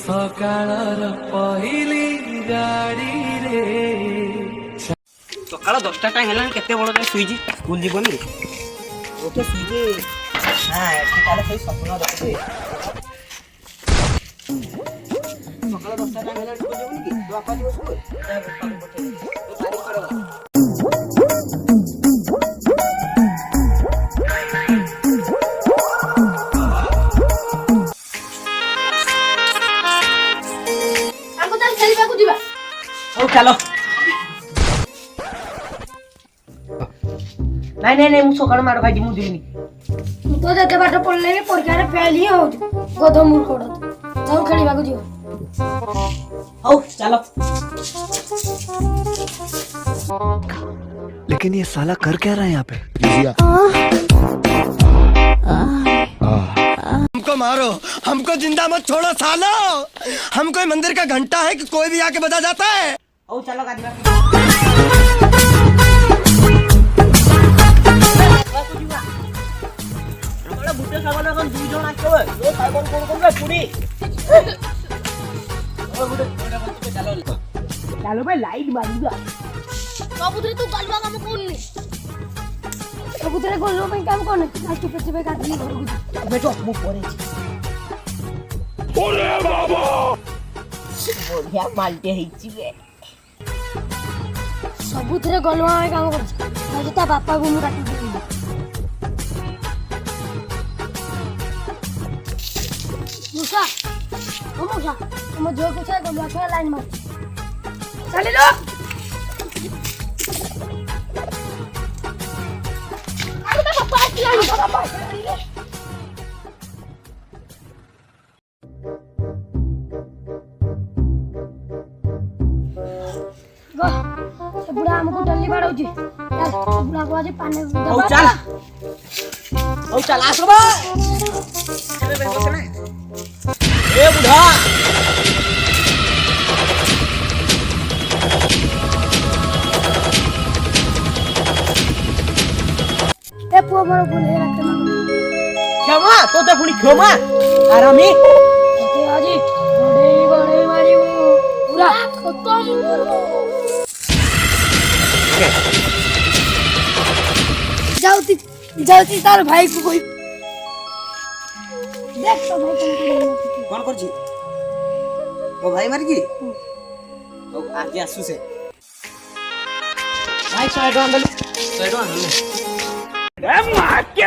सकाळर पहिली गाड़ी रे सकाळ 10टा टाइम हेलान केते बड़ जाय सुईजी स्कूल जीवनी ओके सुईजी हां एठी ताले सही सपना देखते सकाळ 10टा टाइम हेलान स्कूल जीवनी की तो आपा दिवस को जा पठे तो तारीख करो चलो नहीं मु सकाळ मार खाई मु दिनी तो जते बाट पड़ले परीक्षा रे फेल ही हो गध मूर्ख कोड जाऊ खेलिबा को जियो आओ चलो लेकिन ये साला कर क्या रहा है यहाँ पे हमको मारो हमको जिंदा मत छोड़ो सालो हम कोई मंदिर का घंटा है कि कोई भी आके बजा जाता है आओ चलो गाड़ी बड़ा बुटे सागन এখন দুই জন আছে ওই সাগর কোন রে পুরি ও বুটে ওটা বলতে চলো চলো ভাই লাইট মারিবা कबूतरी तू गलवा काम कोनी कबूतरी गलवा में काम कोने आज पे पे काट दी घर को बेटो मु परे ओरे बाबा बोलिया मालटे हिची बे सबुतरे गलवा में काम कर आज ता बापा को मु काट दी मुसा ओ मुसा तुम जो कुछ है गलवा के लाइन मार चले लो बुढ़ा हमको डल्ली बाड़ौजी यार बुढ़ा को आज पानी ओ चल आसो बा चले बे बसने ए बुढ़ा ए पुआ मोर बोले रखते ना क्षमा तो ते पुणी क्षमा आरामी ओके आजी बड़े मारी पूरा खत्म करो जाऊती तार भाई को कोई देख तो भाई कौन कर छी ओ भाई मार की तो आज आसु से भाई 100 टका दे 100 टका ए मार के